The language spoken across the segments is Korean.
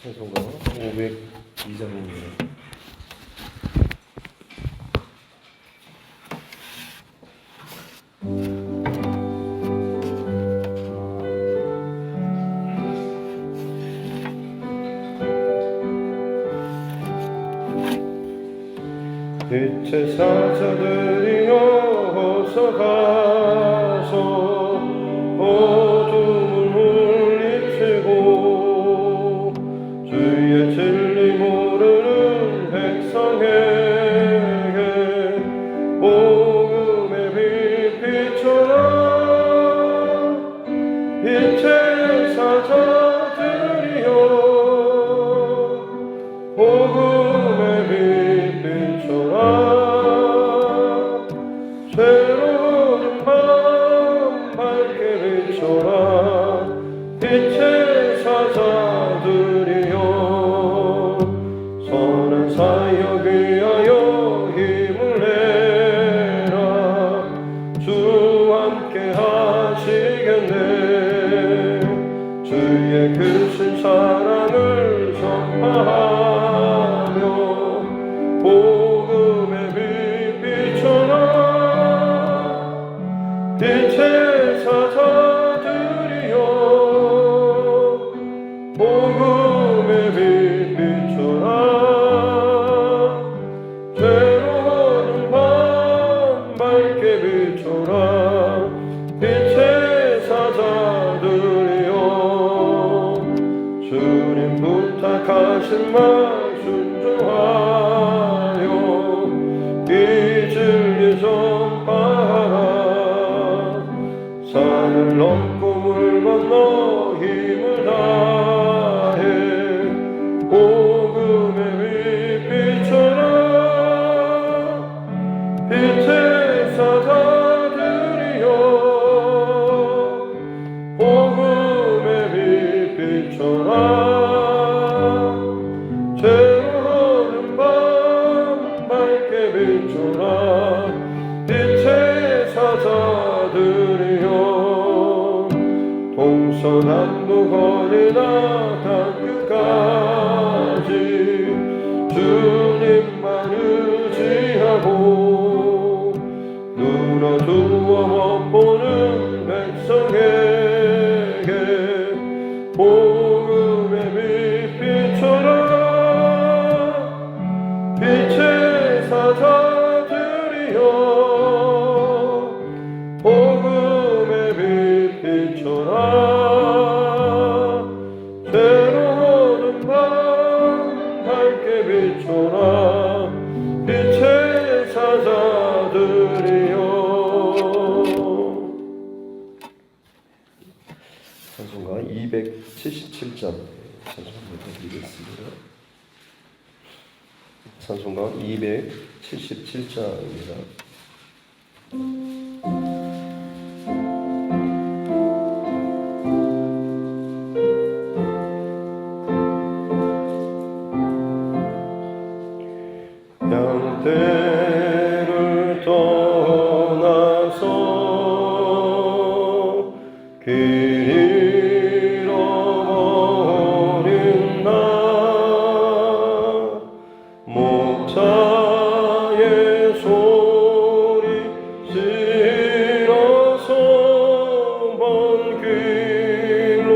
찬송가 502장입니다. 빛의 사자들이여 어서 가서 어둠을 물리치고 주의 진리 모르는 백성에게 복음의 빛 비춰라. 빛의 사자들이여 복음의 빛 비춰라. 새로운 밤 밝게 비춰라. 빛의 사자들이여 선한 사역 위하여 힘을 내라. 주 함께 하시겠네. 주의 크신 사랑을 전파하며 복음의 빛 비춰라. 빛의 사자들이여 복음의 빛 비춰라. 새로운 밤 밝게 비춰라. 빛의 사자들이여 주님 부탁하신 말 순종하여 이 진리 전파하라. 산을 넘고 물 건너 힘을 다해 복음의 빛 비춰라. 빛의 사자들이여 복음의 빛 비춰라. 새로운 밤 밝게 비춰라. 빛의 사자들이여 동서남북 어디나 땅끝까지 주님만 의지하고 눌러두어 못보는 백성에게 복음의 빛 비춰라. 빛의 사자들이여 복음의 빛 비춰라. 새로운 밤 밝게 비춰라. 빛의 사자들이여. 찬송가 277장 찬송가 드리겠습니다. 찬송가 277장입니다. 양떼를 떠나서 길 잃어버린 나 목자의 소리 실어서 먼 길로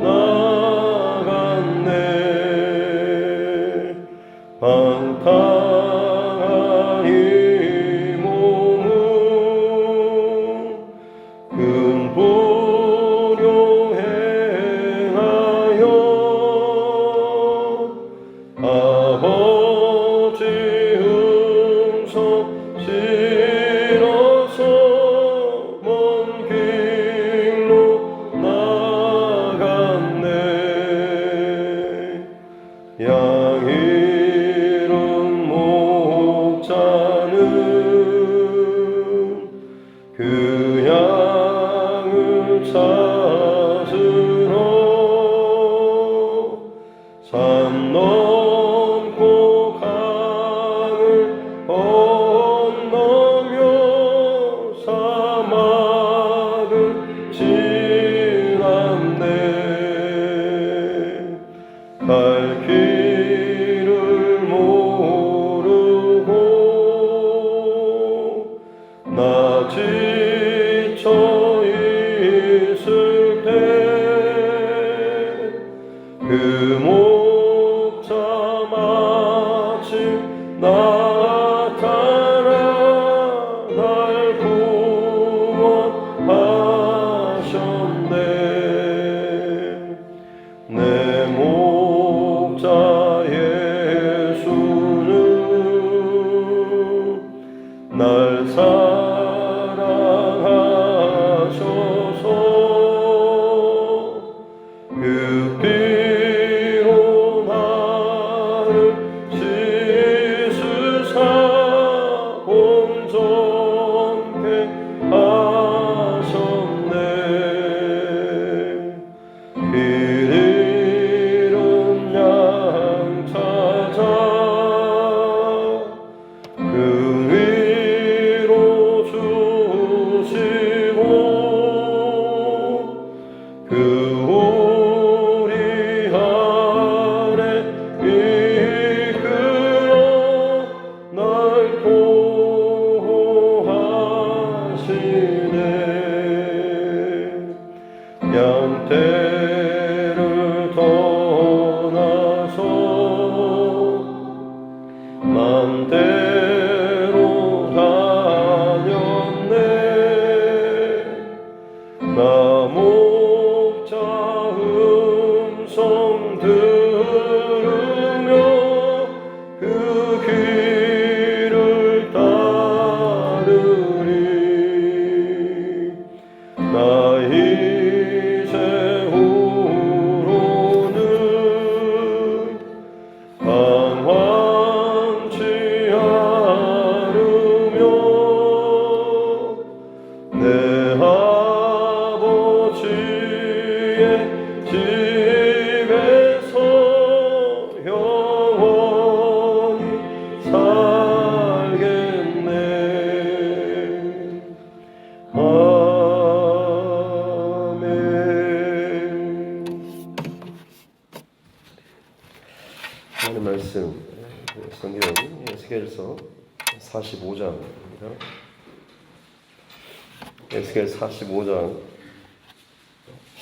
나갔네. 방탕한 이 몸은 큰 불효 행하여 아버지 음성 실어서 먼 길로 나갔네. 양 잃은 목자는 그 양을 찾으러 산 넘고 강을 건너며 사막을 지났네. 갈 길을 모르고 나 지쳐 있을 때 그 목자 마침 나타나 날 구원하셨네. 내 목자 예수는 날 사랑하셔서 그 피로 나를 씻으사 온전케 하셨네. 길 잃은 양 찾아 그 위로 주시고 그 우리 안에 이끌어 날 보호하시네. 양떼를 떠나서 맘대로 다녔네. 나 목자 음성 들으며 그 길을 따르리. 나 이제 후로는 방황치 않으며 내 아버지의 집에서 영원히 살겠네. 아멘. 하나님 말씀 성경 에스겔서 45장입니다. 에스겔 45장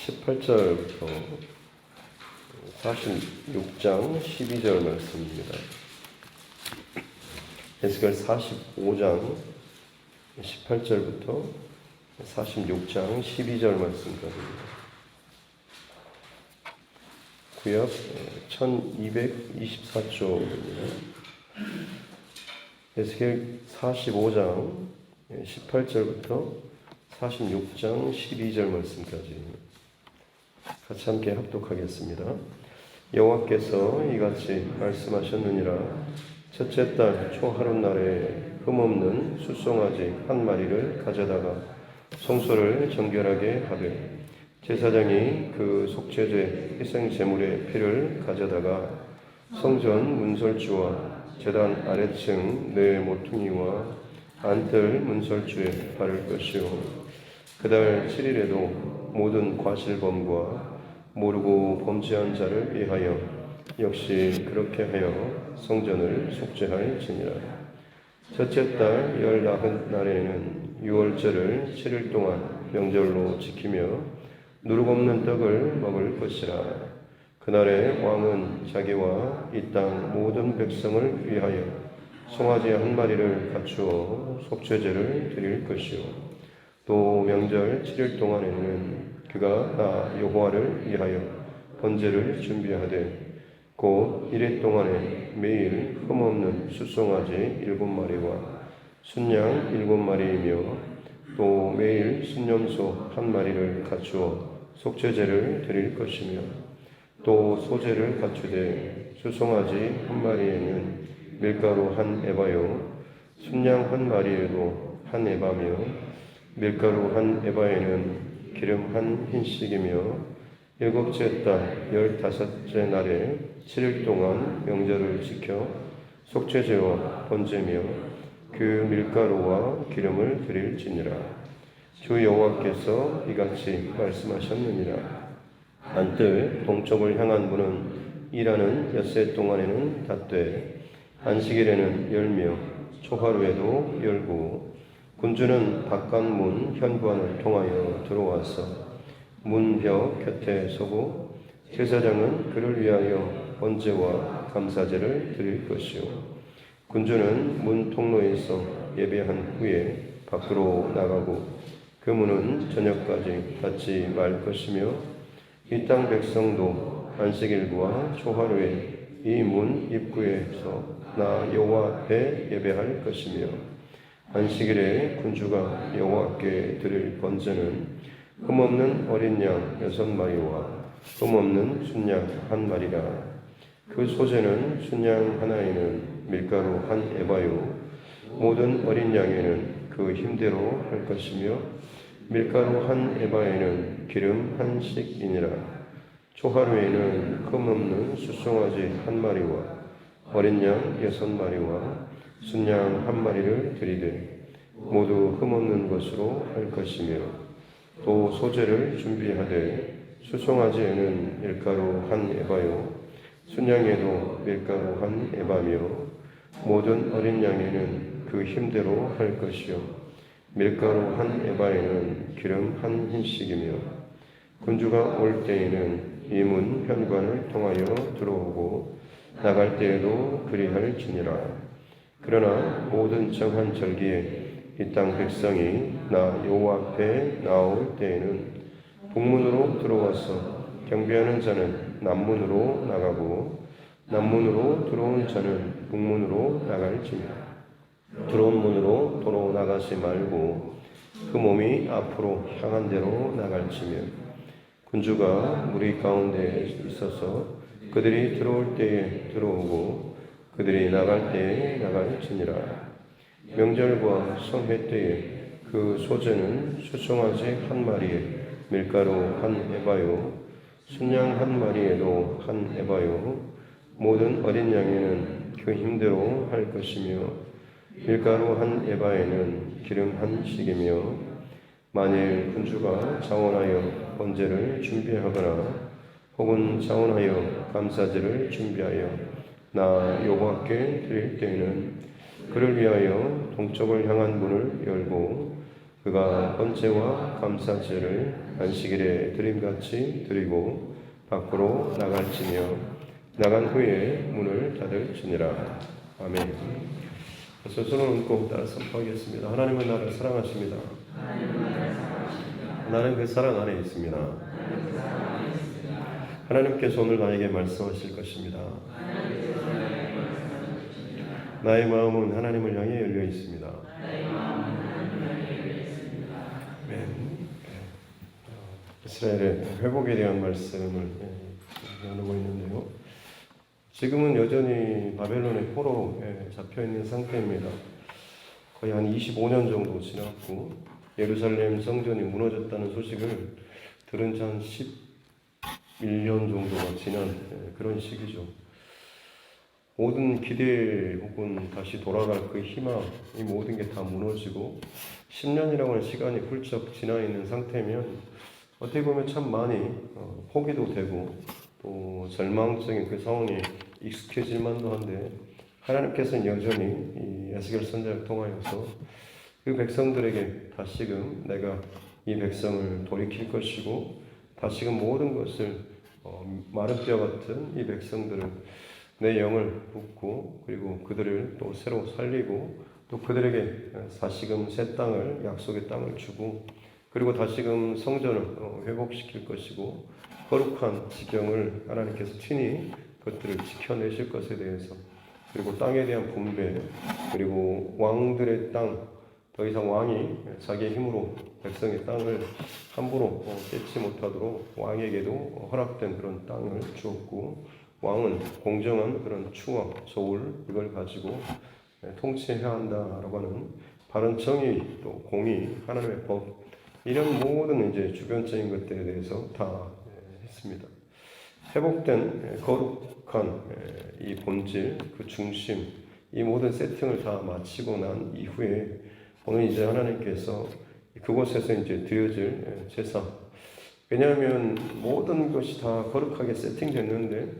18절부터 46장 12절 말씀입니다. 에스겔 45장 18절부터 46장 12절 말씀까지입니다. 구역 1224쪽입니다. 에스겔 45장 18절부터 46장 12절 말씀까지 같이 함께 합독하겠습니다. 여호와께서 이같이 말씀하셨느니라. 첫째 달 초하룻날에 흠없는 숫송아지 한 마리를 가져다가 성소를 정결하게 하되 제사장이 그 속죄제 희생 제물의 피를 가져다가 성전 문설주와 제단 아래층 네 모퉁이와 안뜰 문설주에 바를 것이요 그달 7일에도 모든 과실범과 모르고 범죄한 자를 위하여 역시 그렇게 하여 성전을 속죄할지니라. 첫째 달 19날에는 유월절을 7일 동안 명절로 지키며 누룩없는 떡을 먹을 것이라. 그날에 왕은 자기와 이 땅 모든 백성을 위하여 송아지 한 마리를 갖추어 속죄제를 드릴 것이요 또 명절 7일 동안에는 그가 나 여호와를 위하여 번제를 준비하되 곧 1일 동안에 매일 흠없는 숫송아지 7마리와 순양 7마리이며 또 매일 순염소 한 마리를 갖추어 속죄제를 드릴 것이며 또 소제를 갖추되 수송아지 한 마리에는 밀가루 한 에바요 순양 한 마리에도 한 에바며 밀가루 한 에바에는 기름 한 흰씩이며 일곱째 달 15째 날에 7일 동안 명절을 지켜 속죄제와 번제며 그 밀가루와 기름을 드릴지니라. 주 여호와께서 이같이 말씀하셨느니라. 안뜰 동쪽을 향한 문은 일하는 엿새 동안에는 닫되 안식일에는 열며 초하루에도 열고 군주는 바깥문 현관을 통하여 들어와서 문벽 곁에 서고 제사장은 그를 위하여 번제와 감사제를 드릴 것이요 군주는 문 통로에서 예배한 후에 밖으로 나가고 그 문은 저녁까지 닫지 말 것이며 이 땅 백성도 안식일과 초하루에 이 문 입구에서 나 여호와 앞에 예배할 것이며 안식일에 군주가 여호와께 드릴 번제는 흠없는 어린 양 6마리와 흠없는 순양 1마리라. 그 소제는 순양 하나에는 밀가루 1에바요 모든 어린 양에는 그 힘대로 할 것이며 밀가루 1에바에는 기름 1씩이니라. 초하루에는 흠없는 수송아지 1마리와 어린 양 6마리와 순양 1마리를 드리되 모두 흠없는 것으로 할 것이며 또 소제를 준비하되 수송아지에는 밀가루 1에바요 순양에도 밀가루 1에바며 모든 어린 양에는 그 힘대로 할 것이요 밀가루 1에바에는 기름 1흰씩이며 군주가 올 때에는 이 문 현관을 통하여 들어오고 나갈 때에도 그리할지니라. 그러나 모든 정한 절기에 이 땅 백성이 나 여호와 앞에 나올 때에는 북문으로 들어와서 경배하는 자는 남문으로 나가고 남문으로 들어온 자는 북문으로 나갈지니라. 들어온 문으로 도로 나가지 말고 그 몸이 앞으로 향한 대로 나갈지며 군주가 무리 가운데 있어서 그들이 들어올 때에 들어오고 그들이 나갈 때에 나갈지니라. 명절과 성회 때에 그 소제는 수송아지 1마리에 밀가루 1에바요 순양 1마리에도 1에바요 모든 어린 양에는 그 힘대로 할 것이며 밀가루 1에바에는 기름 1씩이며 만일 군주가 자원하여 번제를 준비하거나 혹은 자원하여 감사제를 준비하여 나 여호와께 드릴 때에는 그를 위하여 동쪽을 향한 문을 열고 그가 번제와 감사제를 안식일에 드림같이 드리고 밖으로 나갈지며 나간 후에 문을 닫을지니라. 아멘. 손을 얹고 따라 선포하겠습니다. 하나님은 나를 사랑하십니다. 나는 그 사랑 안에 있습니다. 하나님께서 오늘 나에게 말씀하실 것입니다. 나의 마음은 하나님을 향해 열려 있습니다. 이스라엘의 회복에 대한 말씀을 나누고 있는데요. 지금은 여전히 바벨론의 포로로 잡혀 있는 상태입니다. 거의 한 25년 정도 지났고 예루살렘 성전이 무너졌다는 소식을 들은 지 한 11년 정도가 지난 그런 시기죠. 모든 기대 혹은 다시 돌아갈 그 희망, 이 모든 게 다 무너지고 10년이라고 하는 시간이 훌쩍 지나 있는 상태면 어떻게 보면 참 많이 포기도 되고 또 절망적인 그 상황에 익숙해질 만도 한데 하나님께서는 여전히 이 에스겔 선지자를 통하여서 그 백성들에게 다시금 내가 이 백성을 돌이킬 것이고 다시금 모든 것을 마른 뼈 같은 이 백성들을 내 영을 붓고 그리고 그들을 또 새로 살리고 또 그들에게 다시금 새 땅을 약속의 땅을 주고 그리고 다시금 성전을 회복시킬 것이고 거룩한 지경을 하나님께서 친히 그것들을 지켜내실 것에 대해서 그리고 땅에 대한 분배 그리고 왕들의 땅 더 이상 왕이 자기의 힘으로 백성의 땅을 함부로 뺏지 못하도록 왕에게도 허락된 그런 땅을 주었고 왕은 공정한 그런 추억, 소울 이걸 가지고 통치해야 한다라고 하는 바른 정의 또 공의 하나님의 법 이런 모든 이제 주변적인 것들에 대해서 다 했습니다. 회복된 거룩한 이 본질, 그 중심, 이 모든 세팅을 다 마치고 난 이후에 오늘 이제 하나님께서 그곳에서 이제 드려질 제사. 왜냐하면 모든 것이 다 거룩하게 세팅됐는데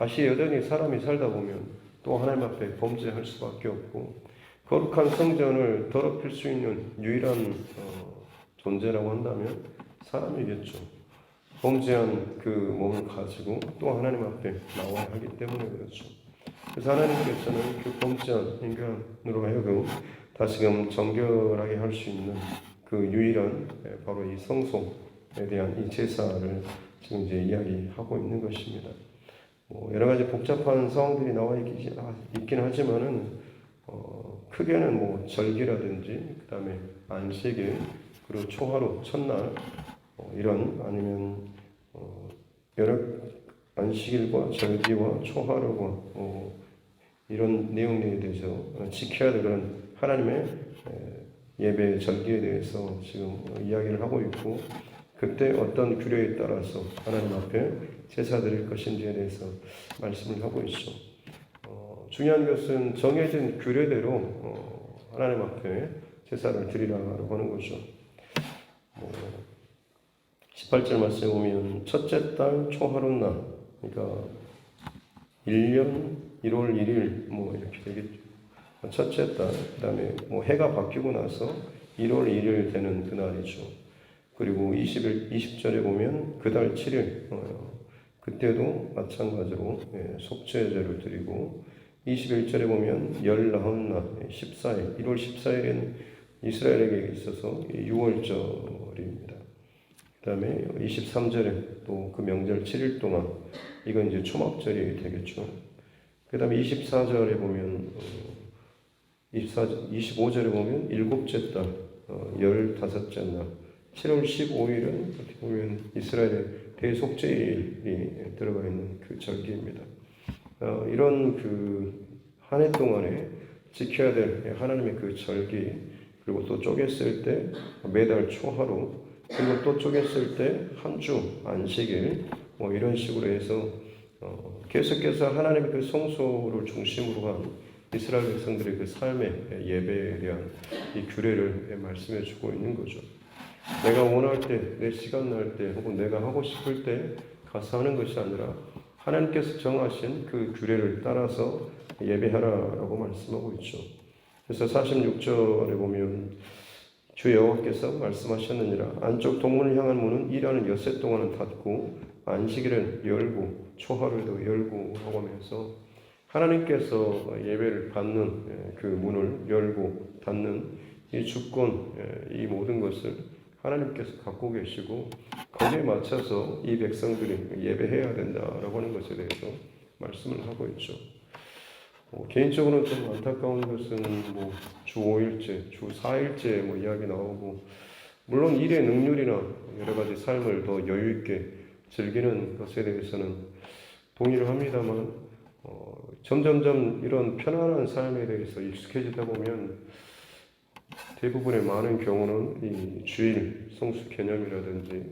다시 여전히 사람이 살다 보면 또 하나님 앞에 범죄할 수밖에 없고 거룩한 성전을 더럽힐 수 있는 유일한 존재라고 한다면 사람이겠죠. 범죄한 그 몸을 가지고 또 하나님 앞에 나와야 하기 때문에 그렇죠. 그래서 하나님께서는 그 범죄한 인간으로 하여금 다시금 정결하게 할 수 있는 그 유일한 바로 이 성소에 대한 이 제사를 지금 이제 이야기하고 있는 것입니다. 여러 가지 복잡한 상황들이 나와 있긴 하지만은 크게는 절기라든지 그 다음에 안식일 그리고 초하루 첫날 이런 아니면 여러 안식일과 절기와 초하루와 이런 내용에 대해서 지켜야 될 그런 하나님의 예배 절기에 대해서 지금 이야기를 하고 있고 그때 어떤 규례에 따라서 하나님 앞에 제사 드릴 것인지에 대해서 말씀을 하고 있죠. 중요한 것은 정해진 규례대로 하나님 앞에 제사를 드리라고 하는 거죠. 18절 말씀에 보면 첫째 달 초하룻날 그러니까 1년 1월 1일 이렇게 되겠죠. 첫째 달 그 다음에 해가 바뀌고 나서 1월 1일 되는 그날이죠. 그리고 20절에 보면 그 달 7일 그때도 마찬가지로 속죄제를 드리고 21절에 보면 19날 14일 1월 14일은 이스라엘에게 있어서 6월절입니다. 그 다음에 23절에 또 그 명절 7일 동안 이건 이제 초막절이 되겠죠. 그 다음에 24절에 보면 25절에 보면 일곱째 달 15째 날 7월 15일은 어떻게 보면 이스라엘의 대속죄일이 들어가 있는 그 절기입니다. 이런 그 한 해 동안에 지켜야 될 하나님의 그 절기 그리고 또 쪼갰을 때 매달 초하루 그리고 또 쪼갰을 때 한 주 안식일 이런 식으로 해서 계속해서 하나님의 그 성소를 중심으로 한 이스라엘 백성들의 그 삶의 예배에 대한 이 규례를 말씀해 주고 있는 거죠. 내가 원할 때, 내 시간 날 때, 혹은 내가 하고 싶을 때 가서 하는 것이 아니라 하나님께서 정하신 그 규례를 따라서 예배하라라고 말씀하고 있죠. 그래서 46절에 보면 주 여호와께서 말씀하셨느니라 안쪽 동문을 향한 문은 일하는 엿새 동안은 닫고 안식일은 열고 초하루에도 열고 하고 하면서 하나님께서 예배를 받는 그 문을 열고 닫는 이 주권, 이 모든 것을 하나님께서 갖고 계시고 거기에 맞춰서 이 백성들이 예배해야 된다라고 하는 것에 대해서 말씀을 하고 있죠. 개인적으로는 좀 안타까운 것은 주 5일째, 주 4일째 이야기 나오고 물론 일의 능률이나 여러 가지 삶을 더 여유 있게 즐기는 것에 대해서는 동의를 합니다만 점점점 이런 편안한 삶에 대해서 익숙해지다 보면 대부분의 많은 경우는 이 주일 성수 개념이라든지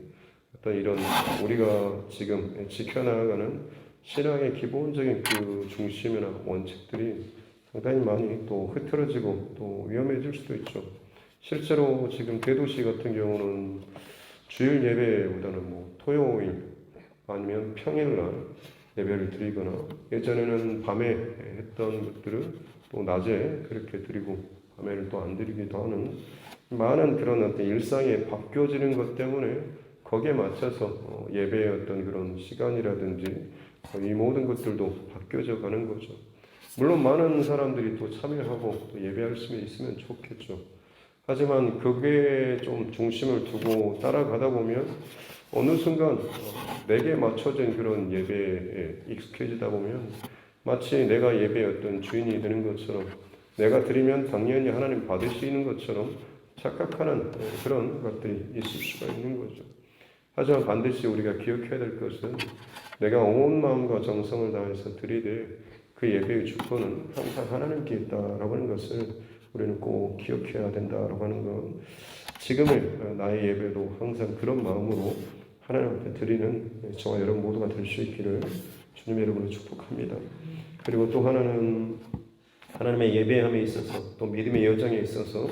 어떤 이런 우리가 지금 지켜나가는 신앙의 기본적인 그 중심이나 원칙들이 상당히 많이 또 흐트러지고 또 위험해질 수도 있죠. 실제로 지금 대도시 같은 경우는 주일 예배보다는 토요일 아니면 평일날 예배를 드리거나 예전에는 밤에 했던 것들을 또 낮에 그렇게 드리고 밤에는 또 안 드리기도 하는 많은 그런 어떤 일상에 바뀌어지는 것 때문에 거기에 맞춰서 예배의 어떤 그런 시간이라든지 이 모든 것들도 바뀌어져 가는 거죠. 물론 많은 사람들이 또 참여하고 또 예배할 수 있으면 좋겠죠. 하지만 그게 좀 중심을 두고 따라가다 보면 어느 순간 내게 맞춰진 그런 예배에 익숙해지다 보면 마치 내가 예배의 어떤 주인이 되는 것처럼 내가 드리면 당연히 하나님 받으시는 것처럼 착각하는 그런 것들이 있을 수가 있는 거죠. 하지만 반드시 우리가 기억해야 될 것은 내가 온 마음과 정성을 다해서 드리되 그 예배의 주권은 항상 하나님께 있다라고 하는 것을 우리는 꼭 기억해야 된다라고 하는 건 지금의 나의 예배도 항상 그런 마음으로 하나님 앞에 드리는 저와 여러분 모두가 될 수 있기를 주님의 이름으로 축복합니다. 그리고 또 하나는 하나님의 예배함에 있어서 또 믿음의 여정에 있어서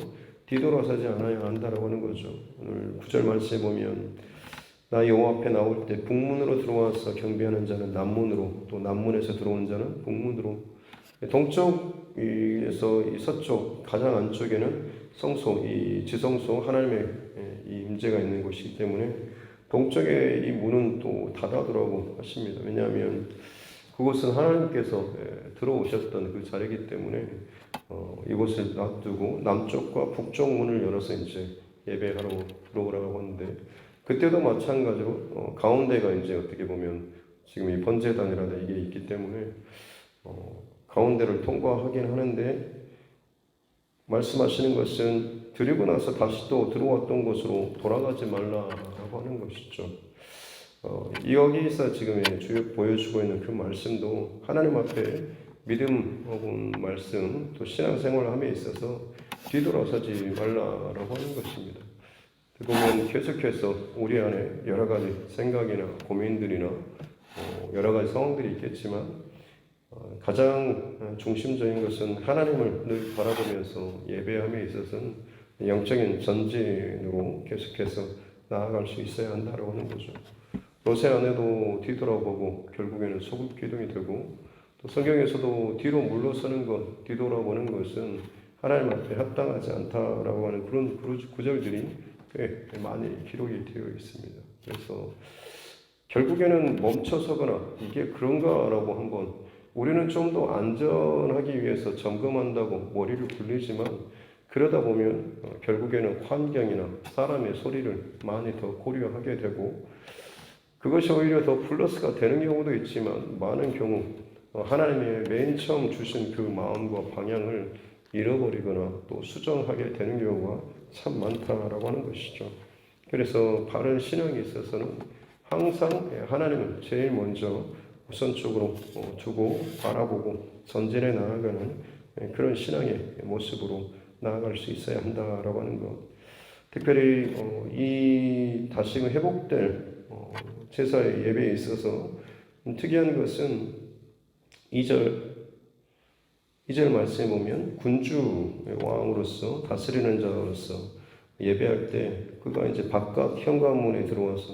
뒤돌아서지 않아야 한다라고 하는 거죠. 오늘 9절 말씀에 보면 나 여호와 앞에 나올 때 북문으로 들어와서 경배하는 자는 남문으로, 또 남문에서 들어오는 자는 북문으로. 동쪽에서 이 서쪽 가장 안쪽에는 성소, 이 지성소 하나님의 이 임재가 있는 곳이기 때문에 동쪽에 이 문은 또 닫아두라고 하십니다. 왜냐하면 그곳은 하나님께서 들어오셨던 그 자리이기 때문에 이곳을 놔두고 남쪽과 북쪽 문을 열어서 이제 예배하러 들어오라고 하는데, 그때도 마찬가지로 가운데가 이제 어떻게 보면 지금 이 번제단이라는 이게 있기 때문에 가운데를 통과하긴 하는데, 말씀하시는 것은 드리고 나서 다시 또 들어왔던 곳으로 돌아가지 말라라고 하는 것이죠. 여기서 지금 주역 보여주고 있는 그 말씀도 하나님 앞에 믿음 혹은 말씀 또 신앙생활을 함에 있어서 뒤돌아서지 말라라고 하는 것입니다. 보면 계속해서 우리 안에 여러 가지 생각이나 고민들이나 여러 가지 상황들이 있겠지만 가장 중심적인 것은 하나님을 늘 바라보면서 예배함에 있어서는 영적인 전진으로 계속해서 나아갈 수 있어야 한다고 하는 거죠. 로세 안에도 뒤돌아보고 결국에는 소금 기둥이 되고, 또 성경에서도 뒤로 물러서는 것, 뒤돌아보는 것은 하나님 앞에 합당하지 않다라고 하는 그런 구절들이 꽤 많이 기록이 되어 있습니다. 그래서 결국에는 멈춰서거나 이게 그런가라고 한번 우리는 좀 더 안전하기 위해서 점검한다고 머리를 굴리지만, 그러다 보면 결국에는 환경이나 사람의 소리를 많이 더 고려하게 되고, 그것이 오히려 더 플러스가 되는 경우도 있지만 많은 경우 하나님의 맨 처음 주신 그 마음과 방향을 잃어버리거나 또 수정하게 되는 경우가 참 많다라고 하는 것이죠. 그래서 바른 신앙에 있어서는 항상 하나님을 제일 먼저 우선적으로 두고 바라보고 전진해 나아가는 그런 신앙의 모습으로 나아갈 수 있어야 한다라고 하는 것. 특별히 이 다시금 회복될 제사의 예배에 있어서 특이한 것은 2절 말씀에 보면 군주 왕으로서 다스리는 자로서 예배할 때 그가 이제 바깥 현관문에 들어와서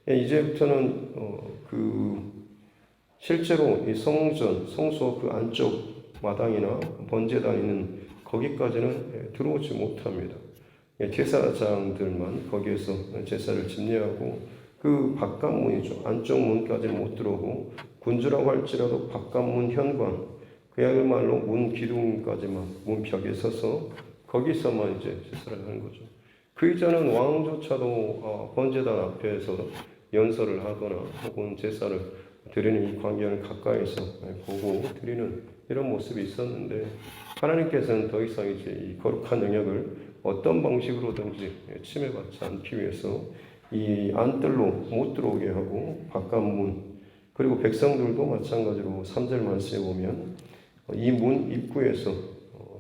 이제부터는 실제로 이 성소 그 안쪽 마당이나 번제단 있는 거기까지는 들어오지 못합니다. 제사장들만 거기에서 제사를 집례하고 그 바깥문이죠. 안쪽 문까지는 못 들어오고, 군주라고 할지라도 바깥문 현관, 그야말로 문 기둥까지만 문 벽에 서서 거기서만 이제 제사를 하는 거죠. 그 이전은 왕조차도 번제단 앞에서 연설을 하거나 혹은 제사를 드리는 이 광경을 가까이서 보고 드리는 이런 모습이 있었는데, 하나님께서는 더 이상 이제 이 거룩한 영역을 어떤 방식으로든지 침해받지 않기 위해서 이 안뜰로 못 들어오게 하고 바깥문, 그리고 백성들도 마찬가지로 3절 말씀에 보면 이 문 입구에서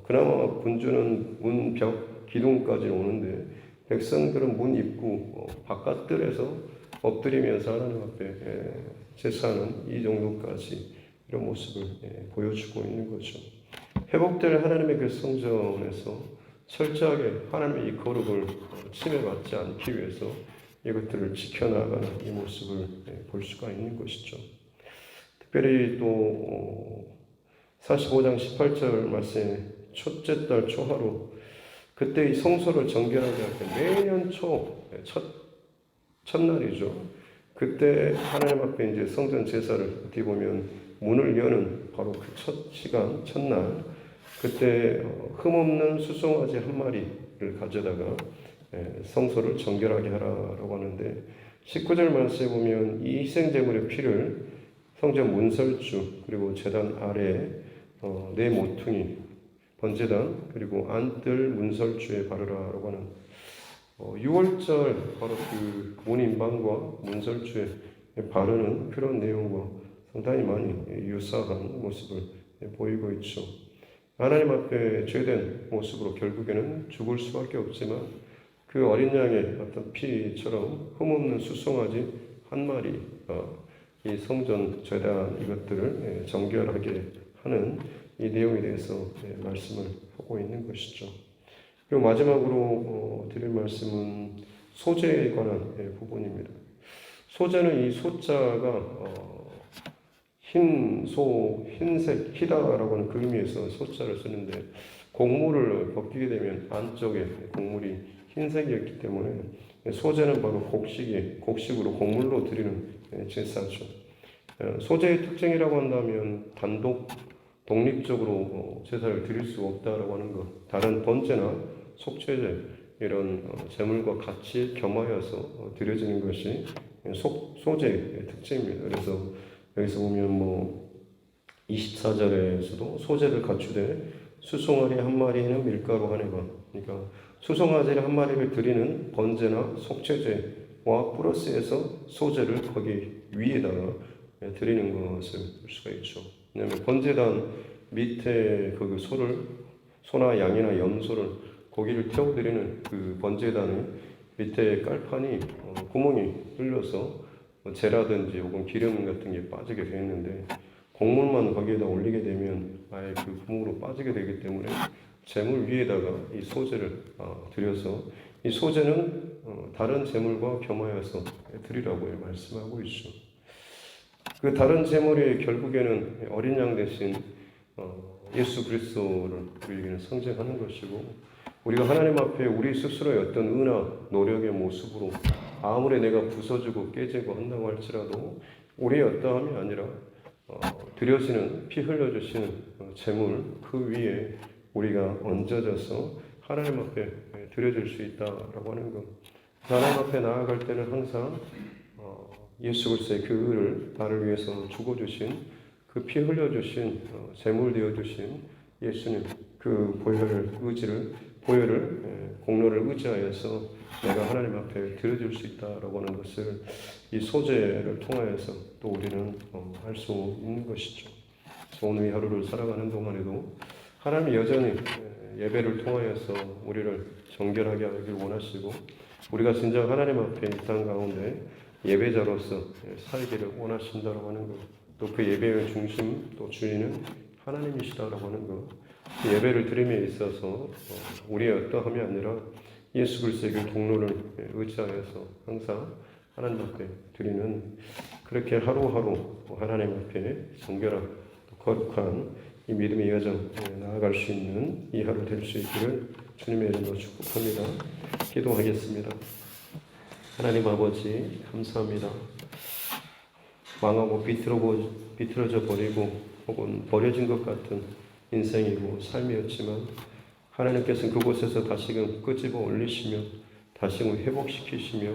그나마 군주는 문 벽 기둥까지 오는데 백성들은 문 입구 바깥뜰에서 엎드리면서 하나님 앞에 제사하는 이 정도까지 이런 모습을 보여주고 있는 거죠. 회복될 하나님의 그 성전에서 철저하게 하나님의 이 거룩을 침해받지 않기 위해서 이것들을 지켜나가는 이 모습을 볼 수가 있는 것이죠. 특별히 또 45장 18절 말씀에 첫째 달 초하루, 그때 이 성소를 정결하게 할 때 매년 첫날이죠. 그때 하나님 앞에 이제 성전 제사를 어떻게 보면 문을 여는 바로 그 첫 시간, 첫날, 그때 흠없는 수송아지 한 마리를 가져다가 성소를 정결하게 하라라고 하는데, 19절 말씀에 보면 이 희생제물의 피를 성전 문설주 그리고 제단 아래 네 모퉁이 번제단 그리고 안뜰 문설주에 바르라라고 하는 6월절 바로 그 문인방과 문설주에 바르는 그런 내용과 상당히 많이 유사한 모습을 보이고 있죠. 하나님 앞에 죄된 모습으로 결국에는 죽을 수밖에 없지만 그 어린 양의 어떤 피처럼 흠없는 수송아지 한 마리가 이 성전 제단 이것들을 정결하게 하는 이 내용에 대해서 말씀을 하고 있는 것이죠. 그리고 마지막으로 드릴 말씀은 소재에 관한 부분입니다. 소재는 이 소자가 흰색, 희다라고 하는 그 의미에서 소자를 쓰는데, 곡물을 벗기게 되면 안쪽에 곡물이 흰색이었기 때문에 소재는 바로 곡식으로 곡물로 드리는 제사죠. 소재의 특징이라고 한다면 독립적으로 제사를 드릴 수 없다라고 하는 것. 다른 번제나 속죄제 이런 제물과 같이 겸하여서 드려지는 것이 소재의 특징입니다. 그래서 여기서 보면 24절에서도 소재를 갖추되 수송아지 한 마리는 밀가루 한 에바. 그러니까 수송아지 한 마리를 드리는 번제나 속죄제와 플러스해서 소재를 거기 위에다가 드리는 것을 볼 수가 있죠. 왜냐하면 번제단 밑에 그 소나 양이나 염소를 고기를 태워드리는 그 번제단의 밑에 깔판이 구멍이 뚫려서 재라든지 혹은 기름 같은 게 빠지게 되어 있는데, 곡물만 거기에다 올리게 되면 아예 그 구멍으로 빠지게 되기 때문에 재물 위에다가 이 소재를 드려서, 이 소재는 다른 재물과 겸하여서 드리라고 말씀하고 있죠. 그 다른 재물이 결국에는 어린 양 대신 예수 그리스도를 우리에게는 상징하는 것이고, 우리가 하나님 앞에 우리 스스로의 어떤 은하, 노력의 모습으로 아무리 내가 부서지고 깨지고 한다고 할지라도 우리의 어떠함이 아니라 드려지는 피 흘려주시는 재물 그 위에 우리가 얹어져서 하나님 앞에 드려질 수 있다라고 하는 것. 하나님 앞에 나아갈 때는 항상 예수 그리스도의 그 의를 나를 위해서 죽어주신, 그 피 흘려주신 재물 되어주신 예수님 그 공로를 의지하여서 내가 하나님 앞에 드려줄 수 있다라고 하는 것을 이 소재를 통하여서 또 우리는 할 수 있는 것이죠. 그래서 오늘 이 하루를 살아가는 동안에도 하나님이 여전히 예배를 통하여서 우리를 정결하게 하길 원하시고, 우리가 진정 하나님 앞에 이 땅 가운데 예배자로서 살기를 원하신다라고 하는 것, 또 그 예배의 중심, 또 주인은 하나님이시다라고 하는 것, 그 예배를 드림에 있어서 우리의 어떠함이 아니라 예수 그리스도의 그 동로를 의지하여서 항상 하나님 앞에 드리는, 그렇게 하루하루 하나님 앞에 정결한 거룩한 이 믿음의 여정 나아갈 수 있는 이 하루 될 수 있기를 주님의 이름으로 축복합니다. 기도하겠습니다. 하나님 아버지 감사합니다. 망하고 비틀어져 버리고 혹은 버려진 것 같은 인생이고 삶이었지만, 하나님께서는 그곳에서 다시금 끄집어 올리시며 다시금 회복시키시며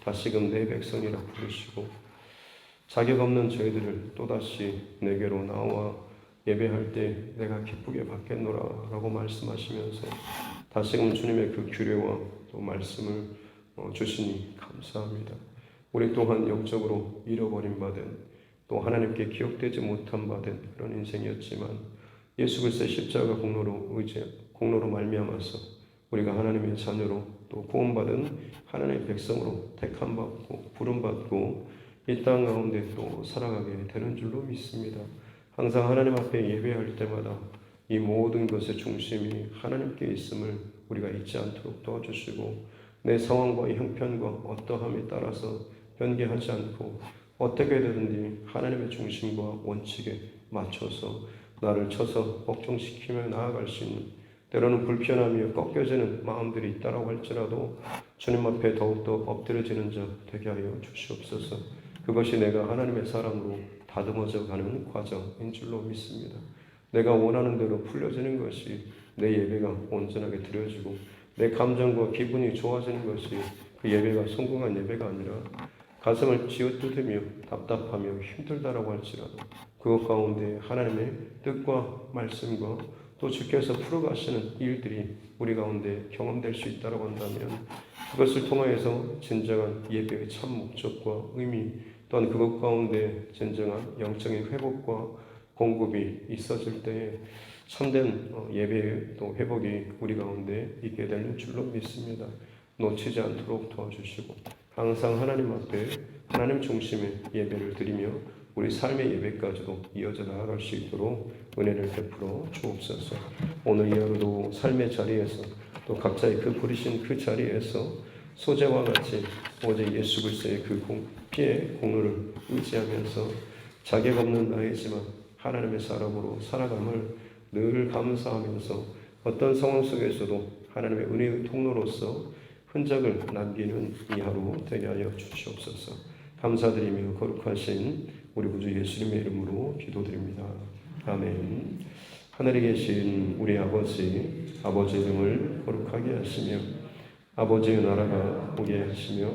다시금 내 백성이라 부르시고, 자격 없는 저희들을 또다시 내게로 나와 예배할 때 내가 기쁘게 받겠노라 라고 말씀하시면서 다시금 주님의 그 규례와 또 말씀을 주시니 감사합니다. 우리 또한 영적으로 잃어버린 바된, 또 하나님께 기억되지 못한 바된 그런 인생이었지만, 예수 그리스도의 십자가 공로로 말미암아서 우리가 하나님의 자녀로 또 구원받은 하나님의 백성으로 택함받고 부름받고 이 땅 가운데 또 살아가게 되는 줄로 믿습니다. 항상 하나님 앞에 예배할 때마다 이 모든 것의 중심이 하나님께 있음을 우리가 잊지 않도록 도와주시고, 내 상황과 형편과 어떠함에 따라서 변개하지 않고 어떻게든지 하나님의 중심과 원칙에 맞춰서 나를 쳐서 복종시키며 나아갈 수 있는, 때로는 불편하며 꺾여지는 마음들이 있다라고 할지라도 주님 앞에 더욱더 엎드려지는 자 되게 하여 주시옵소서. 그것이 내가 하나님의 사람으로 다듬어져 가는 과정인 줄로 믿습니다. 내가 원하는 대로 풀려지는 것이 내 예배가 온전하게 드려지고, 내 감정과 기분이 좋아지는 것이 그 예배가 성공한 예배가 아니라 가슴을 쥐어뜯으며 답답하며 힘들다라고 할지라도 그것 가운데 하나님의 뜻과 말씀과 또 주께서 풀어가시는 일들이 우리 가운데 경험될 수 있다고 한다면, 그것을 통하여서 진정한 예배의 참 목적과 의미, 또한 그것 가운데 진정한 영적인 회복과 공급이 있어질 때에 참된 예배의 또 회복이 우리 가운데 있게 되는 줄로 믿습니다. 놓치지 않도록 도와주시고, 항상 하나님 앞에 하나님 중심의 예배를 드리며 우리 삶의 예배까지도 이어져 나아갈 수 있도록 은혜를 베풀어 주옵소서. 오늘 이 하루도 삶의 자리에서 또 각자의 그 부르신 그 자리에서 소재와 같이 오직 예수 그리스도의 그 피의 공로를 의지하면서 자격 없는 나이지만 하나님의 사람으로 살아감을 늘 감사하면서 어떤 상황 속에서도 하나님의 은혜의 통로로서 흔적을 남기는 이 하루 되게 하여 주시옵소서. 감사드리며 거룩하신 우리 구주 예수님의 이름으로 기도드립니다. 아멘. 하늘에 계신 우리 아버지, 아버지의 이름을 거룩하게 하시며 아버지의 나라가 오게 하시며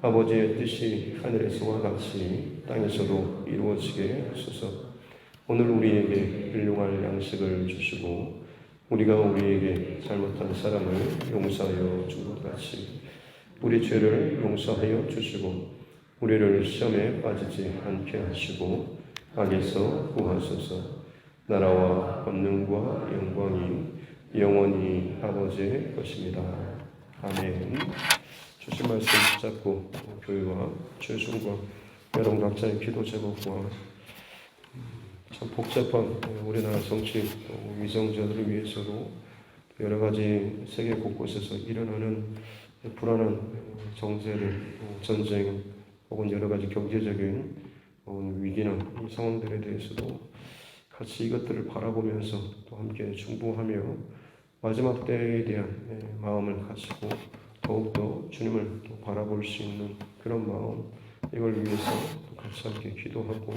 아버지의 뜻이 하늘에서와 같이 땅에서도 이루어지게 하소서. 오늘 우리에게 일용할 양식을 주시고 우리가 우리에게 잘못한 사람을 용서하여 준 것 같이 우리 죄를 용서하여 주시고 우리를 시험에 빠지지 않게 하시고 악에서 구하소서. 나라와 권능과 영광이 영원히 아버지의 것입니다. 아멘. 주신 말씀 붙잡고 교회와 죄송과 여러분 각자의 기도 제목과 참 복잡한 우리나라 정치 위성자들을 위해서도 여러 가지 세계 곳곳에서 일어나는 불안한 정세를 전쟁 혹은 여러 가지 경제적인 위기나 이 상황들에 대해서도 같이 이것들을 바라보면서 또 함께 중보하며 마지막 때에 대한 마음을 가지고 더욱더 주님을 또 바라볼 수 있는 그런 마음, 이걸 위해서 또 같이 함께 기도하고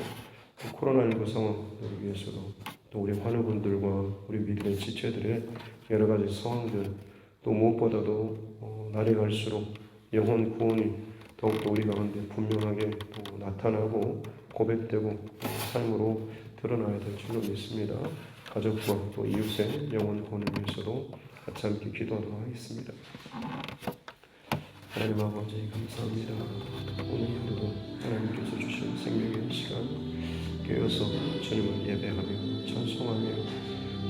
코로나19 상황을 위해서도 또 우리 환우분들과 우리 믿음의 지체들의 여러 가지 상황들, 또 무엇보다도 날이 갈수록 영혼 구원이 더욱더 우리 가운데 분명하게 또 나타나고 고백되고 삶으로 드러나야 될 줄로 믿습니다. 가족과 또 이웃의 영혼 구원을 위해서도 같이 함께 기도하도록 하겠습니다. 하나님 아버지 감사합니다. 오늘 하루도 하나님께서 주신 생명의 시간 깨어서 주님을 예배하며 찬송하며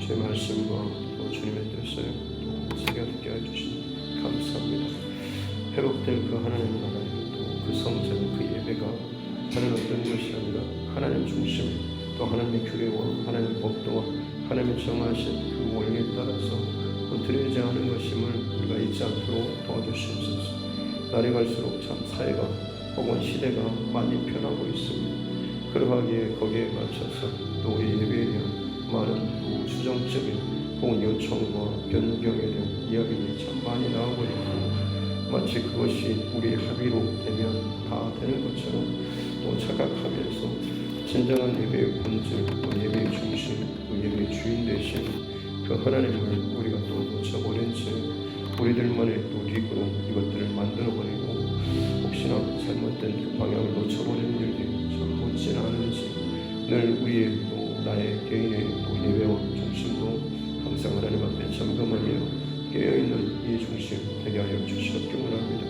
주의 말씀과 또 주님의 뜻을 또 새겨듣게 해주신 감사합니다. 회복될 그 하나님 나라의 또 그 성전 그 예배가 다른 어떤 것이 아니라 하나님 중심 또 하나님의 규례와 하나님의 법도와 하나님의 정하신 그 원리에 따라서 드려지지 않은 것임을 우리가 잊지 않도록 도와주시옵소서. 날이 갈수록 참 사회가 혹은 시대가 많이 변하고 있습니다. 그러하기에 거기에 맞춰서 또 우리 예배에 대한 많은 수정적인 혹은 요청과 변경에 대한 이야기들이 참 많이 나오고 있고 마치 그것이 우리 합의로 되면 다 되는 것처럼 또 착각하면서 진정한 예배의 본질, 또 예배의 중심, 또 예배의 주인 되신 그 하나님을 우리가 또 놓쳐버린 채 우리들만의 또 리그로 이것들을 만들어버리고 혹시나 잘못된 그 방향을 놓쳐버리는 일들이 참 못지 않은지 늘 우리의 또 나의 개인의 또 예배와 중심도 항상 하나님 앞에 점검하며 깨어있는 이 중심 되게 하여 주시옵기 원합니다.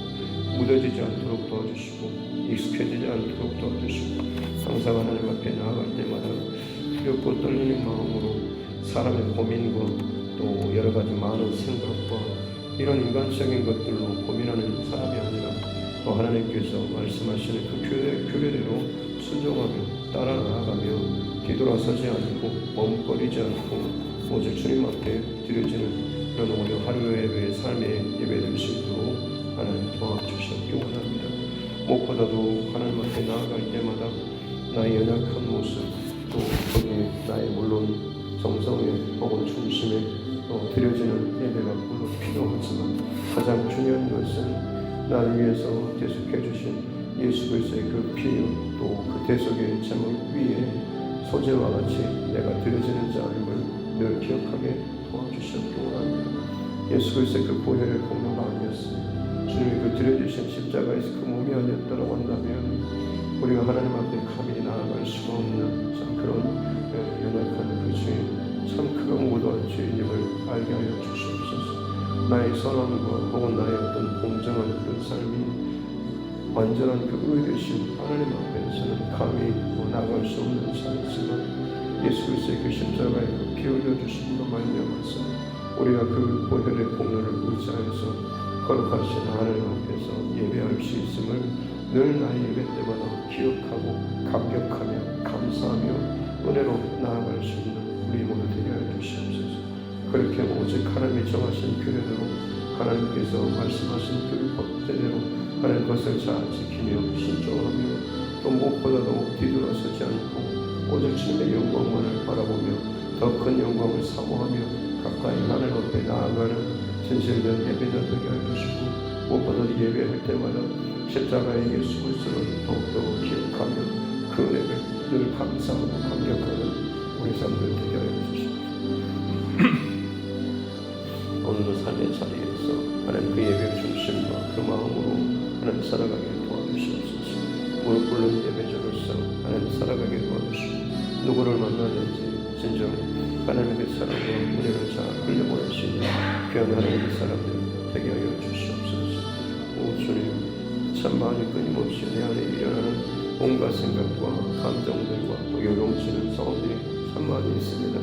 무뎌지지 않도록 도와주시고 익숙해지지 않도록 도와주시고 항상 하나님 앞에 나아갈 때마다 두렵고 떨리는 마음으로 사람의 고민과 또 여러 가지 많은 생각과 이런 인간적인 것들로 고민하는 사람이 아니라 또 하나님께서 말씀하시는 그 규례대로 순종하며 따라 나아가며 뒤돌아서지 않고 머뭇거리지 않고 오직 주님 앞에 드려지는 그런 오늘 하루의 예배의 삶의 예배될 수 있도록 하나님 도와주시옵기 원합니다. 무엇보다도 하나님 앞에 나아갈 때마다 나의 연약한 모습 또 거기에 나의 물론 정성에 혹은 중심에 드려지는 예배가 물론 필요하지만 가장 중요한 것은 나를 위해서 대속해 주신 예수 그리스도의 그 피 또 그 대속의 제목 위에 소재와 같이 내가 드려지는 자임을 늘 기억하게 도와주시옵기 원합니다. 예수 그리스도의 그 보혈의 공로가 아니었으면 주님이 그 드려주신 십자가에서 그 몸이 아니었다라고 한다면 우리가 하나님 앞에 감히 나아갈 수가 없는 참 그런 연약한 그 죄인 참 크고 무도한 죄인임을 알게 하여 주시옵소서. 나의 선함과 혹은 나의 어떤 공정한 그런 삶이 완전한 그 의되신 하나님 앞에서는 감히 나아갈 수 없는 삶이지만 예수 그리스도의 그 십자가에 그 피 흘려주심으로 말미암아서 우리가 그 보혈의 공로를 의지하여서 거룩하신 하나님 앞에서 예배할 수 있음을 늘 나의 예배 때마다 기억하고 감격하며 감사하며 은혜로 나아갈 수 있는 우리 모두 되게 하여 주시옵소서. 그렇게 오직 하나님이 정하신 규례대로 하나님께서 말씀하신 그 법대로 하나님 것을 잘 지키며 순종하며 또 무엇보다도 뒤돌아서지 않고 오직 주님의 영광만을 바라보며 더 큰 영광을 사모하며 가까이 하나님 앞에 나아가는 진실된 예배자 되게 해주시고 무엇보다도 예배할 때마다 십자가의 예수 그리스도를 더욱더 기억하며 그 은혜를 늘 감사하고 감격하는 우리 삶들 되게 하여 주시옵소서. 오늘도 삶의 자리에서 하나님 그 예배의 중심과 그 마음으로 하나님 살아가기를 도와주시옵소서. 무릎 꿇는 예배자로서 하나님 살아가기를 도와주시고 누구를 만나든지 진정 하나님의 사랑과 은혜를 잘 흘려보낼 수 있는 귀한 하나님의 사람들 되게 하여 주시옵소서. 오 주님, 참 많이 끊임없이 내 안에 일어나는 온갖 생각과 감정들과 또 요동치는 상황들이 참 많이 있습니다.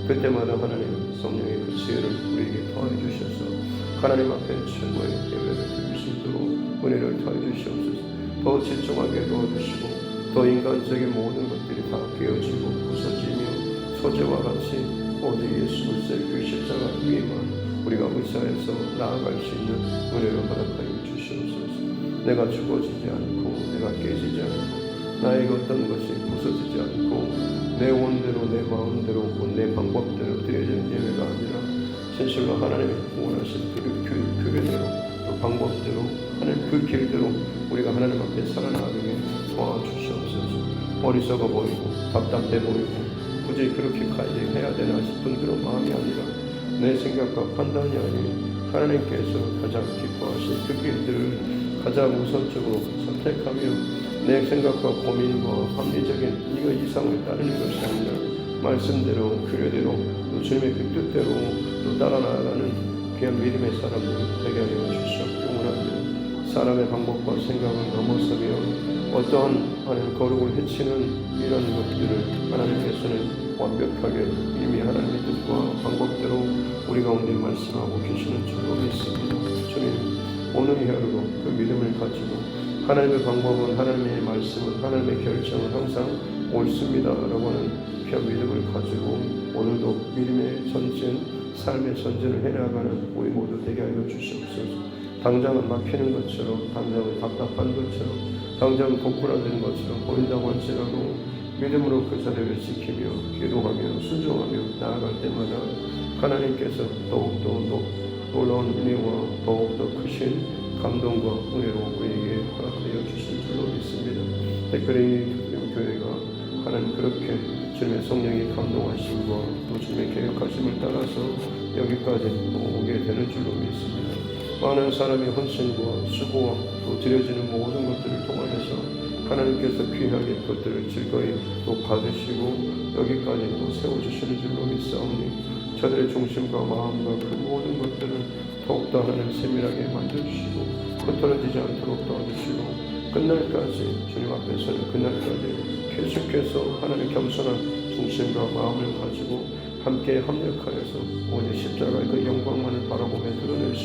그때마다 하나님 성령의 그 지혜를 우리에게 더해 주셔서 하나님 앞에 최고의 예배를 드릴 수 있도록 은혜를 더해 주시옵소서. 더 집중하게 도와주시고 더 인간적인 모든 것들이 다 깨어지고 부서지며 소재와 같이 오직 예수 그리스도의 그 십자가 위에만 우리가 의사해서 나아갈 수 있는 은혜를 허락하여 주시옵소서. 내가 죽어지지 않고 내가 깨지지 않고 나의 어떤 것이 부서지지 않고 내 원대로 내 마음대로 내 방법대로 드려지는 예배가 아니라 진실로 하나님의 원하신 그 교회대로 또 방법대로 하나님 그 길대로 우리가 하나님 앞에 살아나가게 도와주시옵소서. 어리석어 보이고 답답해 보이고 굳이 그렇게까지 해야 되나 싶은 그런 마음이 아니라 내 생각과 판단이 아닌 하나님께서 가장 기뻐하신 그 길들을 가장 우선적으로 선택하며 내 생각과 고민과 합리적인 이거 이상을 따르는 것이 아니라 말씀대로 규례대로 또 주님의 그 뜻대로 또 따라 나아가는 귀한 믿음의 사람들 되게 하여 주시옵기를 원합니다. 사람의 방법과 생각을 넘어서며 어떠한 하나님 거룩을 해치는 이런 것들을 하나님께서는 완벽하게 이미 하나님의 뜻과 방법대로 우리 가운데 말씀하고 계시는 줄로 믿습니다. 주님, 오늘 하루도 그 믿음을 가지고 하나님의 방법은 하나님의 말씀은 하나님의 결정은 항상 옳습니다라고 하는 귀한 믿음을 가지고 오늘도 믿음의 전진, 삶의 전진을 해나가는 우리 모두 되게 하여 주시옵소서. 당장은 막히는 것처럼, 당장은 답답한 것처럼, 당장은 고꾸라지는 것처럼 보인다고 할지라도 믿음으로 그 자리를 지키며 기도하며 순종하며 나아갈 때마다 하나님께서 더욱더 놀라운 은혜와 더욱더 크신 감동과 은혜로 우리에게 허락하여 주실 줄로 믿습니다. 특별히 교회가 하나님 그렇게 주님의 성령이 감동하심과 또 주님의 계획하심을 따라서 여기까지 오게 되는 줄로 믿습니다. 많은 사람의 헌신과 수고와 또 드려지는 모든 것들을 통하여서 하나님께서 귀하게 그것들을 즐거이 또 받으시고 여기까지 또 세워주시는 줄로 믿사오니 저들의 중심과 마음과 그 모든 것들을 더욱더 하나님 세밀하게 만들어주시고 흐트러지지 않도록 도와주시고 끝날까지 주님 앞에서는 끝날까지 계속해서 하나님 겸손한 중심과 마음을 가지고 함께 합력하여서 오직 십자가의 그 영광만을 바라보며 드러낼 수